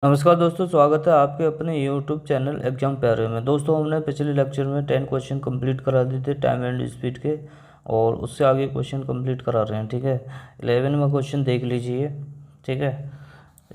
नमस्कार दोस्तों, स्वागत है आपके अपने यूट्यूब चैनल एग्जाम प्यारे में। दोस्तों, हमने पिछले लेक्चर में 10 क्वेश्चन कंप्लीट करा दिए थे टाइम एंड स्पीड के, और उससे आगे क्वेश्चन कंप्लीट करा रहे हैं। ठीक है, 11 में क्वेश्चन देख लीजिए। ठीक है,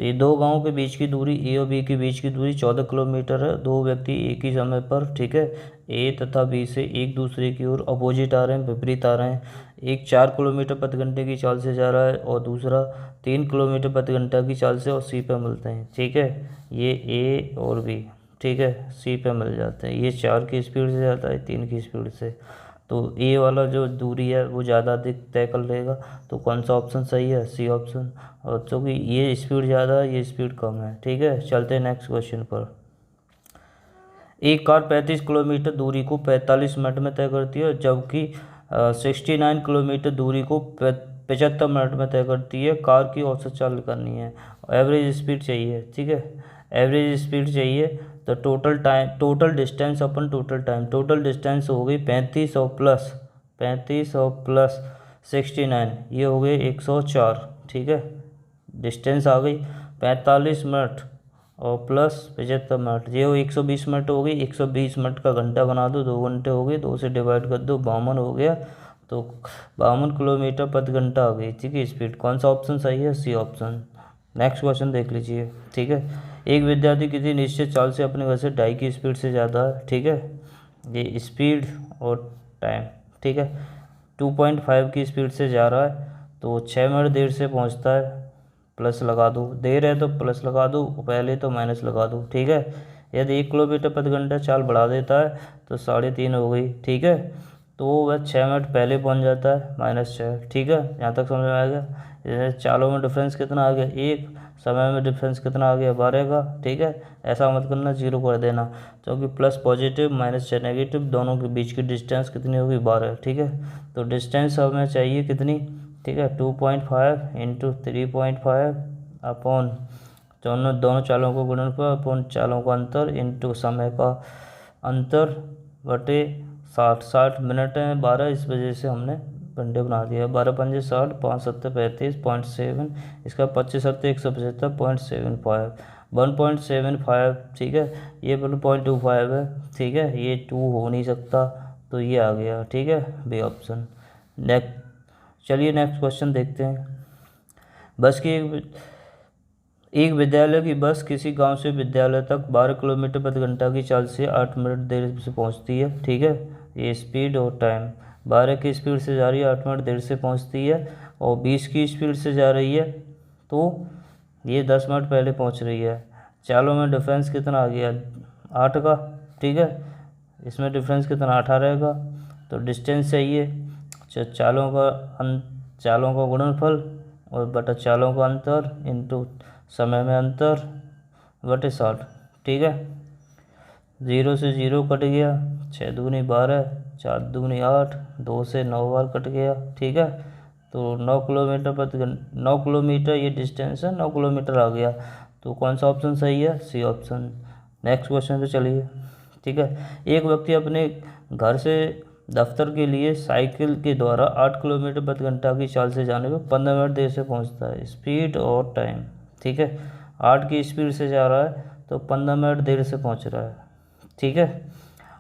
ये दो गांवों के बीच की दूरी ए और बी के बीच की दूरी 14 किलोमीटर है। दो व्यक्ति एक ही समय पर, ठीक है, ए तथा बी से एक दूसरे की ओर अपोजिट आ रहे हैं, विपरीत आ रहे हैं। एक 4 किलोमीटर प्रति घंटे की चाल से जा रहा है और दूसरा 3 किलोमीटर प्रति घंटा की चाल से, और सी पे मिलते हैं। ठीक है, ये ए और बी, ठीक है, सी पे मिल जाते हैं। ये 4 की स्पीड से जाता है, 3 की स्पीड से, तो ए वाला जो दूरी है वो ज़्यादा अधिक तय कर लेगा। तो कौन सा ऑप्शन सही है? C option. और चूँकि ये स्पीड ज़्यादा है, ये स्पीड कम है। ठीक है, चलते हैं नेक्स्ट क्वेश्चन पर। एक कार 35 किलोमीटर दूरी को 45 मिनट में तय करती है, जबकि 69 किलोमीटर दूरी को 75 मिनट में तय करती है। कार की औसत चाल करनी है, एवरेज स्पीड चाहिए। ठीक है, एवरेज स्पीड चाहिए। तो टोटल डिस्टेंस अपन टोटल डिस्टेंस हो गई 35 और प्लस 69, ये हो गए 104। ठीक है, डिस्टेंस आ गई 45 मिनट और प्लस 75 मिनट, ये हो 120 मिनट हो गई। 120 मिनट का घंटा बना दो, 2 घंटे हो गए, 2 से डिवाइड कर दो, 52 हो गया। तो 52 किलोमीटर प्रति घंटा आ गई। ठीक है, स्पीड। कौन सा ऑप्शन सही है? C option. नेक्स्ट क्वेश्चन देख लीजिए। ठीक है, एक विद्यार्थी किसी निश्चित चाल से अपने घर से 2.5 की स्पीड से ज़्यादा है। ठीक है, ये स्पीड और टाइम। ठीक है, 2.5 की स्पीड से जा रहा है, तो 6 मिनट देर से पहुंचता है। प्लस लगा दो, देर है तो प्लस लगा दो, पहले तो माइनस लगा दो। ठीक है, यदि 1 किलोमीटर प्रति घंटा चाल बढ़ा देता है तो 3.5 हो गई। ठीक है, तो वह 6 मिनट पहले पहुंच जाता है, -6। ठीक है, यहाँ तक समझ में आ गया। जैसे चालों में डिफरेंस कितना आ गया? 1। समय में डिफरेंस कितना आ गया? 12 का। ठीक है, ऐसा मत करना, 0 कर देना, क्योंकि प्लस पॉजिटिव माइनस नेगेटिव दोनों के बीच की डिस्टेंस कितनी होगी? 12। ठीक है, तो डिस्टेंस हमें चाहिए कितनी? ठीक है, 2.5 इंटू 3.5 अपॉन दोनों चालों को गुणनफल अपॉन चालों का अंतर इंटू समय का अंतर बटे 60 मिनट है 12, इस वजह से हमने घंटे बना दिया। 12 पंजे 60, 5 सत्तर 35.7, इसका 25 सत्तर 175.75, 1.75। ठीक है, ये 1.25 है। ठीक है, ये 2 हो नहीं सकता, तो ये आ गया। ठीक है, बी ऑप्शन। नेक्स्ट, चलिए नेक्स्ट क्वेश्चन देखते हैं। बस की एक विद्यालय की बस किसी गांव से विद्यालय तक 12 किलोमीटर प्रति घंटा की चाल से 8 मिनट देर से पहुंचती है। ठीक है, ये स्पीड और टाइम। 12 की स्पीड से जा रही है, 8 मिनट देर से पहुंचती है, और 20 की स्पीड से जा रही है, तो ये 10 मिनट पहले पहुंच रही है। चालों में डिफरेंस कितना आ गया? 8 का। ठीक है, इसमें डिफरेंस कितना? 18 का। तो डिस्टेंस चाहिए, चालों का गुणनफल और बटा चालों का अंतर इंटू समय में अंतर बटे 60। ठीक है, 0 से 0 कट गया, 6 दूनी 12, 4 दूनी 8, 2 से 9 बार कट गया। ठीक है, तो 9 किलोमीटर प्रति घंटा, 9 किलोमीटर ये डिस्टेंस है, 9 किलोमीटर आ गया। तो कौन सा ऑप्शन सही है? C option. नेक्स्ट क्वेश्चन पे चलिए। ठीक है, एक व्यक्ति अपने घर से दफ्तर के लिए साइकिल के द्वारा 8 किलोमीटर प्रति घंटा की चाल से जाने पर 15 मिनट देर से पहुंचता है। स्पीड और टाइम। ठीक है, 8 की स्पीड से जा रहा है तो 15 मिनट देर से पहुंच रहा है। ठीक है,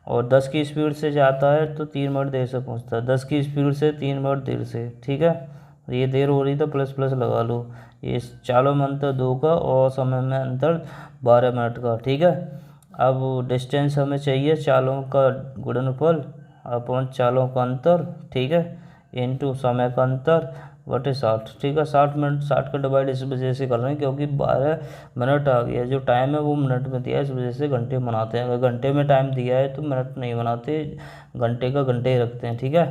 और 10 की स्पीड से जाता है तो 3 मिनट देर से पहुंचता है। 10 की स्पीड से 3 मिनट देर से। ठीक है, ये देर हो रही तो प्लस प्लस लगा लो। ये चालों में अंतर 2 का और समय में अंतर 12 मिनट का। ठीक है, अब डिस्टेंस हमें चाहिए चालों का गुणनफल अपॉन चालों का अंतर। ठीक है, इंटू समय का अंतर बटे 60। ठीक है, 60 मिनट, 60 का डिवाइड इस वजह से कर रहे हैं क्योंकि 12 मिनट आ गया। जो टाइम है वो मिनट में दिया है, इस वजह से घंटे बनाते हैं। अगर घंटे में टाइम दिया है तो मिनट नहीं बनाते, घंटे का घंटे ही रखते हैं। ठीक है,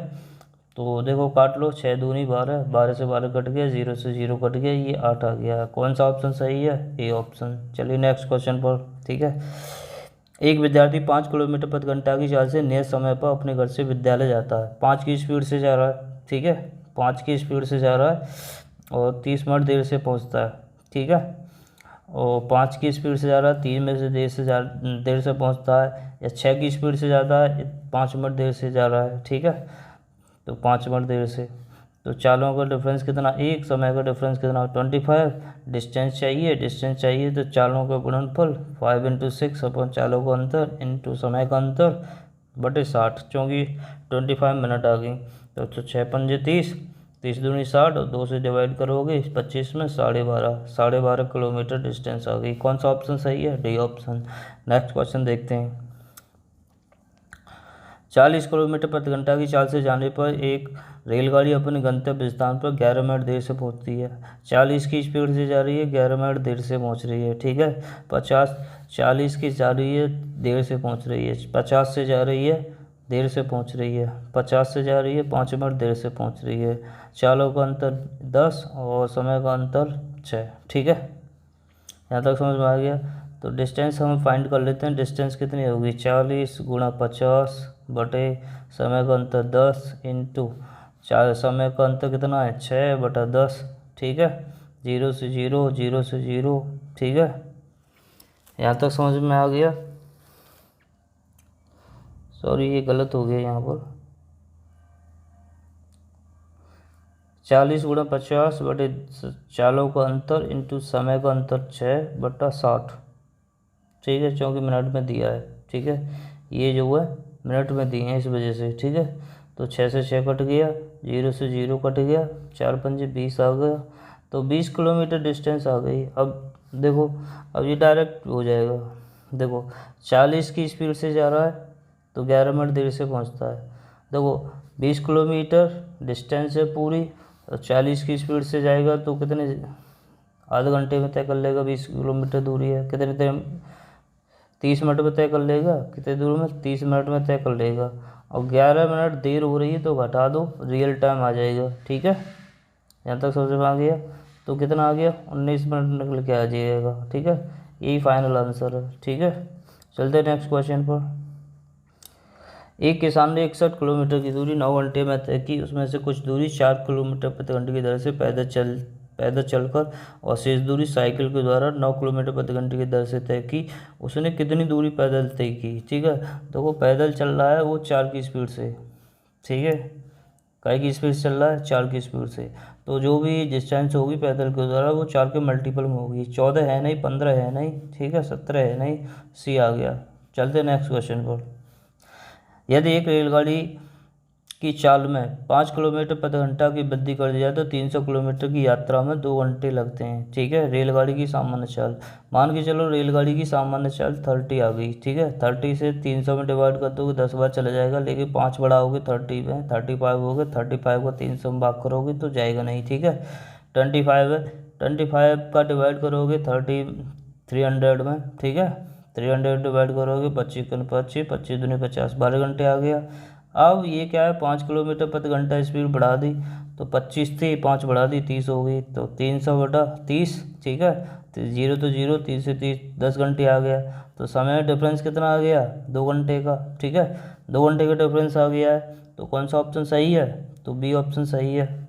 तो देखो काट लो, 6 दूनी 12, 12 से 12 कट गया, 0 से 0 कट गया, ये 8 आ गया। कौन सा ऑप्शन सही है? A option. चलिए नेक्स्ट क्वेश्चन पर। ठीक है, एक विद्यार्थी 5 किलोमीटर प्रति घंटा की चाल से नियत समय पर अपने घर से विद्यालय जाता है। 5 की स्पीड से जा रहा है। ठीक है, 5 की स्पीड से जा रहा है और 30 मिनट देर से पहुंचता है। ठीक है, और 5 की स्पीड से जा रहा है, 3 में से देर से पहुंचता है, या 6 की स्पीड से जाता है, 5 मिनट देर से जा रहा है। ठीक है, तो 5 मिनट देर से, तो चालों का डिफरेंस कितना 1, समय का डिफरेंस कितना 25, डिस्टेंस चाहिए तो चालों का गुणनफल 5 × 6 अपन चालों का अंतर इंटू समय का अंतर बटे 60, क्योंकि 25 मिनट आ गई। तो 6 × 5 = 30, 30 दूनी 60 और 2 से डिवाइड करोगे 25 में 12.5 किलोमीटर डिस्टेंस आ गई। कौन सा ऑप्शन सही है? D option. नेक्स्ट क्वेश्चन देखते हैं। 40 किलोमीटर प्रति घंटा की चाल से जाने पर एक रेलगाड़ी अपने गंतव्य स्थान पर 11 मिनट देर से पहुंचती है। 40 की स्पीड से जा रही है, 11 मिनट देर से पहुंच रही है, ठीक है। 40 की जा रही है, देर से पहुंच रही है। 50 से जा रही है, देर से पहुंच रही है। 50 से जा रही है, 5 मिनट देर से पहुंच रही है। चालों का अंतर 10 और समय का अंतर 6, ठीक है। यहाँ तक समझ में आ गया। तो डिस्टेंस हम फाइंड कर लेते हैं। डिस्टेंस कितनी होगी? 40 × 50 बटे समय का अंतर 10 इंटू समय का अंतर कितना है 6/10, ठीक है। 0 से 0, 0 से 0, ठीक है। यहाँ तक समझ में आ गया। सॉरी ये गलत हो गया यहाँ पर। 40 × 50 बटे चालों का अंतर इंटू समय का अंतर 6/60, ठीक है, क्योंकि मिनट में दिया है, ठीक है। ये जो है मिनट में दिए हैं इस वजह से, ठीक है। तो 6 से 6 कट गया, 0 से 0 कट गया, 4 × 5 = 20 आ गया। तो 20 किलोमीटर डिस्टेंस आ गई। अब देखो, अब ये डायरेक्ट हो जाएगा। देखो 40 की स्पीड से जा रहा है तो 11 मिनट देर से पहुंचता है। देखो 20 किलोमीटर डिस्टेंस है पूरी, और 40 की स्पीड से जाएगा तो कितने आधे घंटे में तय कर लेगा। 20 किलोमीटर दूरी है, कितने टाइम 30 मिनट में तय कर लेगा। कितने दूर में? 30 मिनट में तय कर लेगा। और 11 मिनट देर हो रही है तो घटा दो, रियल टाइम आ जाएगा, ठीक है। यहाँ तक समझ में आ गया। तो कितना आ गया? 19 मिनट निकल के आ जाएगा, ठीक है। यही फाइनल आंसर है, ठीक है। चलते नेक्स्ट क्वेश्चन पर। एक किसान ने 61 किलोमीटर की दूरी 9 घंटे में तय की। उसमें से कुछ दूरी 4 किलोमीटर प्रति घंटे की दर से पैदल चलकर और शेष दूरी साइकिल के द्वारा 9 किलोमीटर प्रति घंटे की दर से तय की। उसने कितनी दूरी पैदल तय की? ठीक है, तो वो पैदल चल रहा है वो 4 की स्पीड से, ठीक है। काय की स्पीड से चल रहा है? 4 की स्पीड से। तो जो भी डिस्टेंस होगी पैदल के द्वारा वो 4 के मल्टीपल में होगी। 14 है नहीं, 15 है नहीं, ठीक है, 17 है नहीं, सी आ गया। चलते नेक्स्ट क्वेश्चन पर। यदि एक रेलगाड़ी की चाल में 5 किलोमीटर प्रति घंटा की वृद्धि कर दी जाए तो 300 किलोमीटर की यात्रा में 2 घंटे लगते हैं, ठीक है। रेलगाड़ी की सामान्य चाल मान के चलो, रेलगाड़ी की सामान्य चाल 30 आ गई, ठीक है। 30 से 300 में डिवाइड कर दोगे 10 बार चला जाएगा, लेकिन 5 बढ़ाओगे 30 में 35 हो गए, 35 को 300 में भाग करोगे तो जाएगा नहीं, ठीक है। 25 है, 25 का डिवाइड करोगे 300 में, ठीक है। 300 डिवाइड करोगे 25 × 25, 25 दूनी 50, 12 घंटे आ गया। अब ये क्या है, 5 किलोमीटर प्रति घंटा स्पीड बढ़ा दी तो 25 थी, 5 बढ़ा दी 30 हो गई, तो 300/30, ठीक है। तो 0 तो 0, 30 से 30 10 घंटे आ गया। तो समय डिफरेंस कितना आ गया? 2 घंटे का, ठीक है। 2 घंटे का डिफरेंस आ गया है, तो कौन सा ऑप्शन सही है? तो बी ऑप्शन सही है,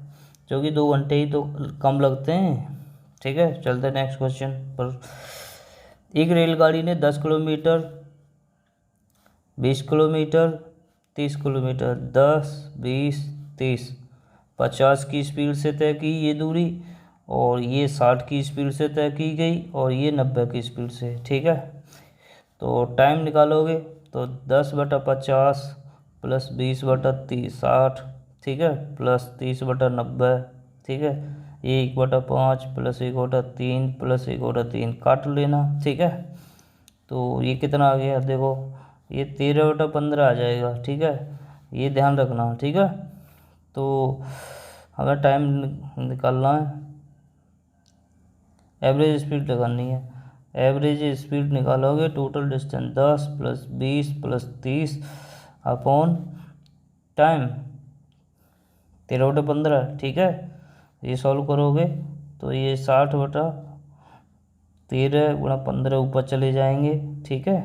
क्योंकि 2 घंटे ही तो कम लगते हैं, ठीक है। चलते नेक्स्ट क्वेश्चन पर। एक रेलगाड़ी ने 10 किलोमीटर, 20 किलोमीटर, 30 किलोमीटर, 10, 20, 30, 50 की स्पीड से तय की ये दूरी, और ये 60 की स्पीड से तय की गई, और ये 90 की स्पीड से, ठीक है। तो टाइम निकालोगे तो 10/50 प्लस 20/60, ठीक है, प्लस 30/90, ठीक है। 1/5 प्लस 1/3 प्लस 1/3 काट लेना, ठीक है। तो ये कितना आ गया? देखो ये 13/15 आ जाएगा, ठीक है। ये ध्यान रखना, ठीक है। तो हमें टाइम निकालना है, एवरेज स्पीड लगानी है। एवरेज स्पीड निकालोगे, total distance 10 plus 20 plus 30 upon time 13/15, ठीक है। ये सॉल्व करोगे तो ये 60/13 × 15 ऊपर चले जाएंगे, ठीक है।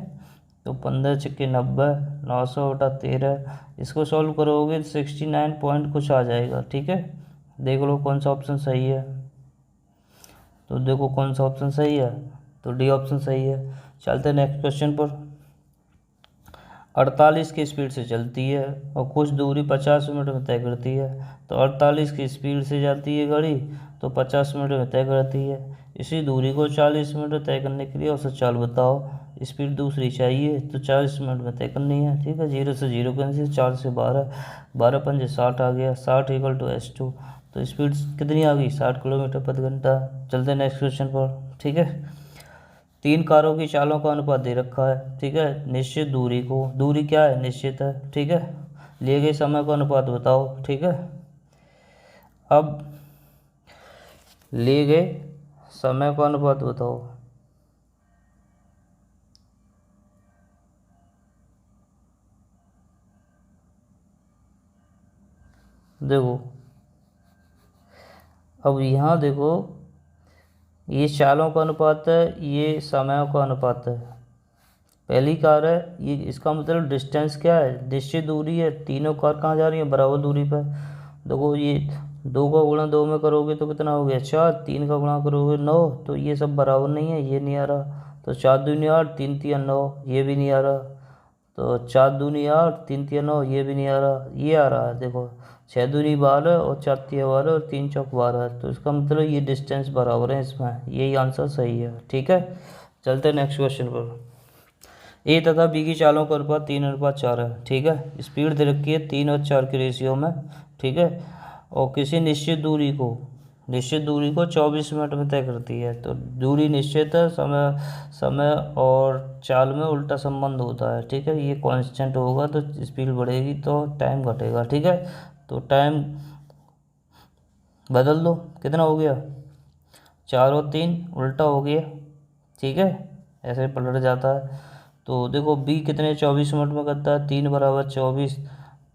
तो 15 × 90, 900/13, इसको सॉल्व करोगे 69 पॉइंट कुछ आ जाएगा, ठीक है। देख लो कौन सा ऑप्शन सही है। तो देखो कौन सा ऑप्शन सही है, तो डी ऑप्शन सही है। चलते नेक्स्ट क्वेश्चन पर। 48 की स्पीड से चलती है और कुछ दूरी 50 मिनट में तय करती है। तो 48 की स्पीड से जाती है गाड़ी तो 50 मिनट में तय करती है। इसी दूरी को 40 मिनट में तय करने के लिए औसत चाल बताओ। स्पीड दूसरी चाहिए तो 40 मिनट में तय करनी है। ठीक है, 0 से 0 कैंसिल, 4 से 12, 12 पंजे 60 आ गया, 60 इक्वल टू S2। तो स्पीड कितनी आ गई, 60 किलोमीटर प्रति घंटा। चलते हैं नेक्स्ट क्वेश्चन पर। ठीक है, 3 कारों की चालों का अनुपात दे रखा है। ठीक है, निश्चित दूरी को, दूरी क्या है, निश्चित है। ठीक है, लिए गए समय का अनुपात बताओ। ठीक है, अब लिए गए समय का अनुपात बताओ। देखो, अब यहाँ देखो, ये चालों का अनुपात है, ये समयों का अनुपात है। पहली कार है, ये इसका मतलब डिस्टेंस क्या है, निश्चित दूरी है। तीनों कार कहाँ जा रही है, बराबर दूरी पर। देखो, ये 2 का गुणा 2 में करोगे तो कितना हो गया, 4। 3 का गुणा करोगे 9। तो ये सब बराबर नहीं है, ये नहीं आ रहा। तो 4 दूनी 8, 3 तिया 9, ये भी नहीं आ रहा। तो 4 दूनी 8, 3 तिया 9, ये भी नहीं आ रहा। ये आ रहा है, देखो 6 दूनी 12 और 4 तिया 12 और 3 चौक 12। तो इसका मतलब ये डिस्टेंस बराबर है इसमें, यही आंसर सही है। ठीक है, चलते हैं नेक्स्ट क्वेश्चन पर। ए तथा बी की चालों का अनुपात 3:4 है। ठीक है, स्पीड दे रखी है 3 और 4 के रेशियो में। ठीक है, और किसी निश्चित दूरी को 24 मिनट में तय करती है। तो दूरी निश्चित है, समय समय और चाल में उल्टा संबंध होता है। ठीक है, ये कांस्टेंट होगा तो स्पीड बढ़ेगी तो टाइम घटेगा। ठीक है, तो टाइम बदल दो, कितना हो गया, 4 और 3 उल्टा हो गया। ठीक है, ऐसे पलट जाता है। तो देखो बी कितने 24 मिनट में करता है, 3 बराबर 24,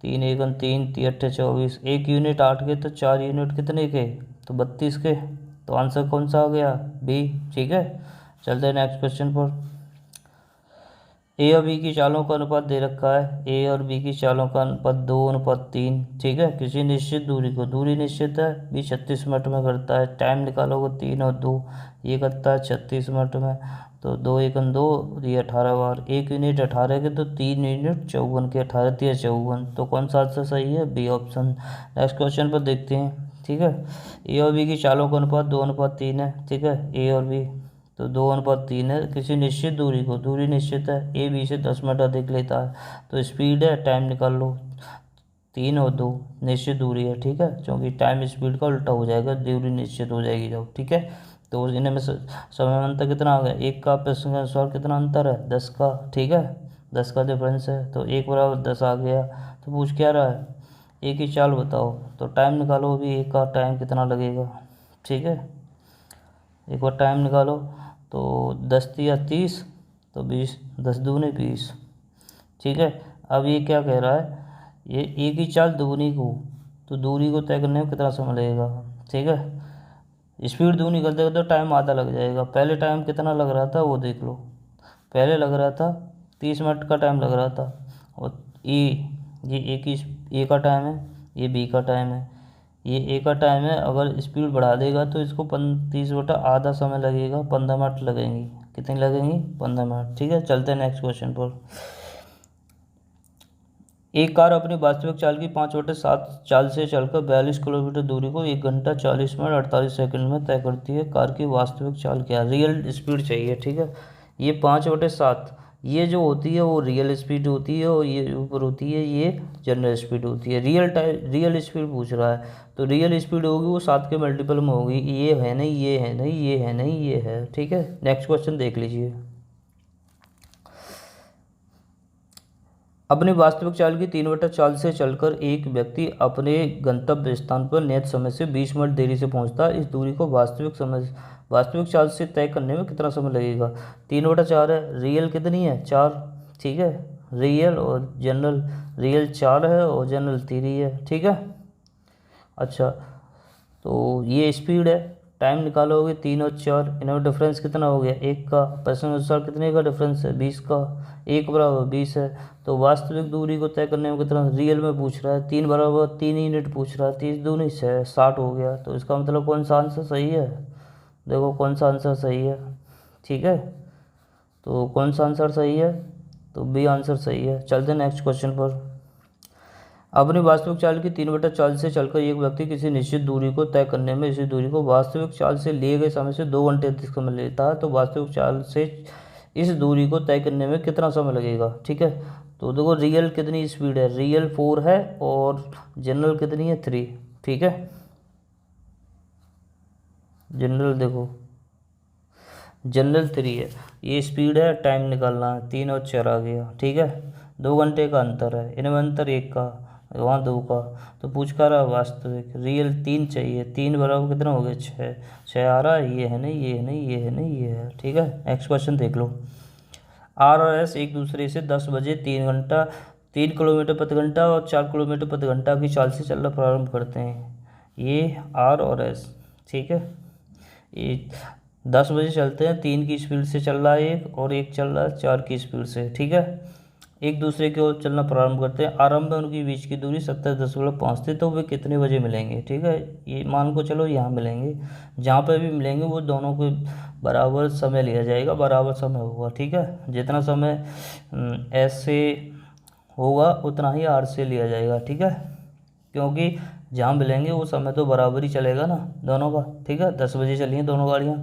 3 एकम 3, 3 अट्ठे 24, 1 यूनिट 8 के, तो 4 यूनिट कितने के, तो 32 के। तो आंसर कौन सा आ गया, बी। ठीक है, चलते हैं नेक्स्ट क्वेश्चन पर। ए और बी की चालों का अनुपात दे रखा है। ए और बी की चालों का अनुपात 2:3। ठीक है, किसी निश्चित दूरी को, दूरी निश्चित है, बी 36 मिनट में करता है। टाइम निकालोगे 3 और 2, ये करता है 36 मिनट में। तो 2 एकम 2, ये 18 बार, 1 यूनिट 18 के, तो 3 यूनिट 54 के, 18 3 54। तो कौन सा आंसर सही है, बी ऑप्शन। नेक्स्ट क्वेश्चन पर देखते हैं। ठीक है, ए और बी की चालों का अनुपात 2:3 है। ठीक है, ए और बी, तो 2:3 है। किसी निश्चित दूरी को, दूरी निश्चित है, ए बी से 10 मिनट अधिक लेता है। तो स्पीड है, टाइम निकाल लो, 3 और 2 निश्चित दूरी है। ठीक है, क्योंकि टाइम स्पीड का उल्टा हो जाएगा, दूरी निश्चित हो जाएगी जब। ठीक है, तो इन्हें में समय अंतर कितना आ गया, 1 का प्रश्न के अनुसार कितना अंतर है, 10 का। ठीक है, 10 का डिफरेंस है, तो 1 बराबर 10 आ गया। तो पूछ क्या रहा है, एक की चाल बताओ। तो टाइम निकालो, अभी एक का टाइम कितना लगेगा। ठीक है, एक बार टाइम निकालो, तो 10 या 30, तो 20, 10 दूनी 20। ठीक है, अब ये क्या कह रहा है, ये एक ही चाल दूनी को, तो दूरी को तय करने में कितना समय लगेगा। ठीक है, स्पीड दूनी कर देगा तो टाइम आधा लग जाएगा। पहले टाइम कितना लग रहा था वो देख लो, पहले लग रहा था 30 मिनट का टाइम लग रहा था। और ये ए की, ए का टाइम है, ये बी का टाइम है, ये ए का टाइम है। अगर स्पीड बढ़ा देगा तो इसको 30 बटा आधा समय लगेगा, 15 मिनट लगेंगी। कितनी लगेंगी, 15 मिनट। ठीक है, चलते हैं नेक्स्ट क्वेश्चन पर। एक कार अपनी वास्तविक चाल की 5/7 चाल से चलकर 42 किलोमीटर दूरी को 1 घंटा 40 मिनट 48 सेकंड में तय करती है। कार की वास्तविक चाल क्या है, रियल स्पीड चाहिए। ठीक है, ये 5/7, ये जो होती है वो रियल स्पीड होती है, और ये ऊपर होती है ये जनरल स्पीड होती है। रियल स्पीड पूछ रहा है, तो रियल स्पीड होगी वो 7 के मल्टीपल में होगी। ये है नहीं, ये है नहीं, ये है नहीं, ये है। ठीक है, नेक्स्ट क्वेश्चन देख लीजिए। अपनी वास्तविक चाल की 3/4 से चलकर एक व्यक्ति अपने गंतव्य स्थान पर नियत समय से 20 मिनट देरी से पहुंचता है। इस दूरी को वास्तविक चाल से तय करने में कितना समय लगेगा। 3/4 है, रियल कितनी है, 4। ठीक है, रियल और जनरल, रियल 4 है और जनरल 3 ही है। ठीक है, अच्छा, तो ये स्पीड है, टाइम निकालोगे 3 और 4, इनमें डिफरेंस कितना हो गया, 1 का। प्रश्न अनुसार कितने का डिफरेंस है, 20 का। 1 बराबर 20 है। तो वास्तविक दूरी को तय करने में कितना, रियल में पूछ रहा है, 3 बराबर 3 यूनिट पूछ रहा है, 30 दूनी 6, 60 हो गया। तो इसका मतलब कौन सा आंसर सही है, देखो कौन सा आंसर सही है। ठीक है, तो कौन सा आंसर सही है, तो बी आंसर सही है। चलते हैं नेक्स्ट क्वेश्चन पर। अपनी वास्तविक चाल की 3/4 से चलकर एक व्यक्ति किसी निश्चित दूरी को तय करने में इसी दूरी को वास्तविक चाल से लिए गए समय से 2 घंटे अधिक समय लेता है, तो वास्तविक चाल से इस दूरी को तय करने में कितना समय लगेगा। ठीक है, तो देखो रियल कितनी स्पीड है, रियल 4 है और जनरल कितनी है 3। ठीक है, जनरल देखो जनरल 3 है, ये स्पीड है, टाइम निकालना है, 3 और 4 आ गया। ठीक है, 2 घंटे का अंतर है, इनमें अंतर 1 का, वहाँ 2 का, तो पूछ कर रहा वास्तविक रियल 3 चाहिए। 3 बराबर कितना हो गया 6, 6 आ रहा है, ये है नहीं, ये है नहीं, ये है नहीं, ये है। ठीक है, नेक्स्ट क्वेश्चन देख लो। आर और एस एक दूसरे से 10 बजे 3 किलोमीटर प्रति घंटा और 4 किलोमीटर प्रति घंटा की चाल से चलना प्रारंभ करते हैं। ये आर और एस, ठीक है, ये 10 बजे चलते हैं, 3 की स्पीड से चल रहा है एक, और एक चल रहा है 4 की स्पीड से। ठीक है, एक दूसरे की ओर चलना प्रारंभ करते हैं। आरंभ में उनकी बीच की दूरी 70.5 थी, तो वे कितने बजे मिलेंगे। ठीक है, ये मान को चलो यहाँ मिलेंगे, जहाँ पर भी मिलेंगे वो दोनों को बराबर समय लिया जाएगा, बराबर समय होगा। ठीक है, जितना समय एस से होगा उतना ही आर से लिया जाएगा। ठीक है, क्योंकि जहाँ मिलेंगे वो समय तो बराबर ही चलेगा ना दोनों का। ठीक है, 10 बजे चली हैं दोनों गाड़ियाँ,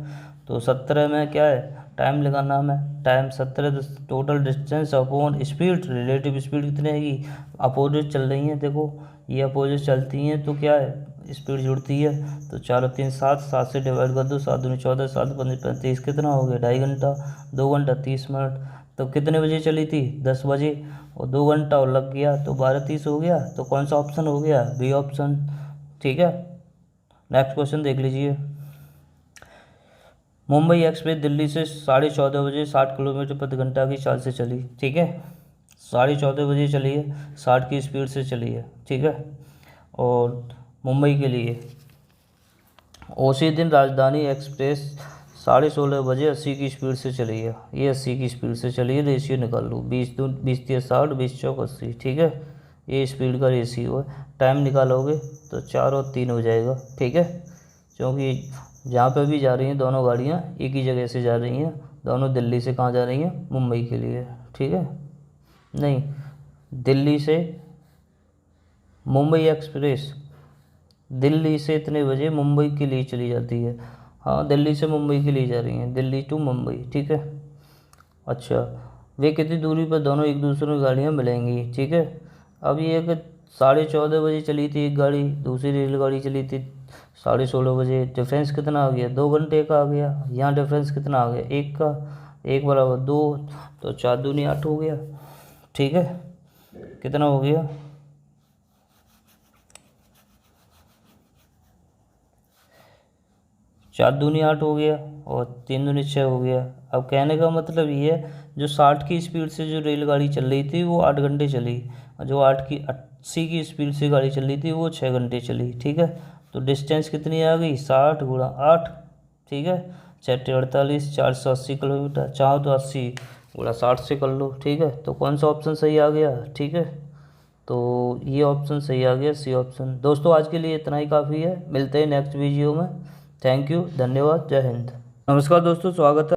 तो 17 में क्या है, टाइम लगाना हमें, time 17 total distance upon speed, relative speed कितनी आएगी, अपोजिट चल रही हैं, देखो ये अपोजिट चलती हैं तो क्या है, स्पीड जुड़ती है, तो 4 और 3 7, 7 से डिवाइड कर दो, 7 दूनी 14, 7 पंजे 35, कितना हो गया 2.5 घंटा, 2 घंटा 30 मिनट। तो कितने बजे चली थी, 10 बजे, और 2 घंटा और लग गया तो 12:30 हो गया। तो कौन सा ऑप्शन हो गया, बी ऑप्शन। ठीक है, नेक्स्ट क्वेश्चन देख लीजिए। मुंबई एक्सप्रेस दिल्ली से 14:30 बजे 60 किलोमीटर प्रति घंटा की चाल से चली। ठीक है, 14:30 बजे चली है, 60 की स्पीड से चली है। ठीक है, और मुंबई के लिए उसी दिन राजधानी एक्सप्रेस 16:30 बजे 80 की स्पीड से चली है, ये 80 की स्पीड से चली है, रेशियो निकाल लो, 20 3 60, 20 चौक 80। ठीक है, ये स्पीड का रेशियो है, टाइम निकालोगे तो 4 और 3 हो जाएगा। ठीक है, क्योंकि जहाँ पे भी जा रही हैं दोनों गाड़ियाँ एक ही जगह से जा रही हैं, दोनों दिल्ली से कहाँ जा रही हैं, मुंबई के लिए। ठीक है, नहीं, दिल्ली से मुंबई एक्सप्रेस दिल्ली से इतने बजे मुंबई के लिए चली जाती है। हाँ, दिल्ली से मुंबई के लिए जा रही हैं, दिल्ली टू मुंबई। ठीक है, अच्छा, वे कितनी दूरी पर दोनों एक दूसरे में गाड़ियाँ मिलेंगी। ठीक है, अब ये कि 14:30 बजे चली थी एक गाड़ी, दूसरी रेलगाड़ी चली थी 16:30 बजे, डिफरेंस कितना आ गया, 2 घंटे का आ गया। यहाँ डिफरेंस कितना आ गया, 1 का, 1 बराबर 2, तो 4 दूनी 8 हो गया। ठीक है, कितना हो गया, 4 दूनी 8 हो गया और 3 दूनी 6 हो गया। अब कहने का मतलब ये है, जो 60 की स्पीड से जो रेलगाड़ी चल रही थी वो 8 घंटे चली, और जो 80 की स्पीड से गाड़ी चल रही थी वो 6 घंटे चली। ठीक है, तो डिस्टेंस कितनी आ गई, 60 × 8। ठीक है, 6 48, 480 किलोमीटर, चाहो तो 80 × 60 से कर लो। ठीक है, तो कौन सा ऑप्शन सही आ गया। ठीक है, तो ये ऑप्शन सही आ गया, सी ऑप्शन। दोस्तों आज के लिए इतना ही काफ़ी है, मिलते हैं नेक्स्ट वीडियो में। थैंक यू, धन्यवाद, जय हिंद। नमस्कार दोस्तों, स्वागत है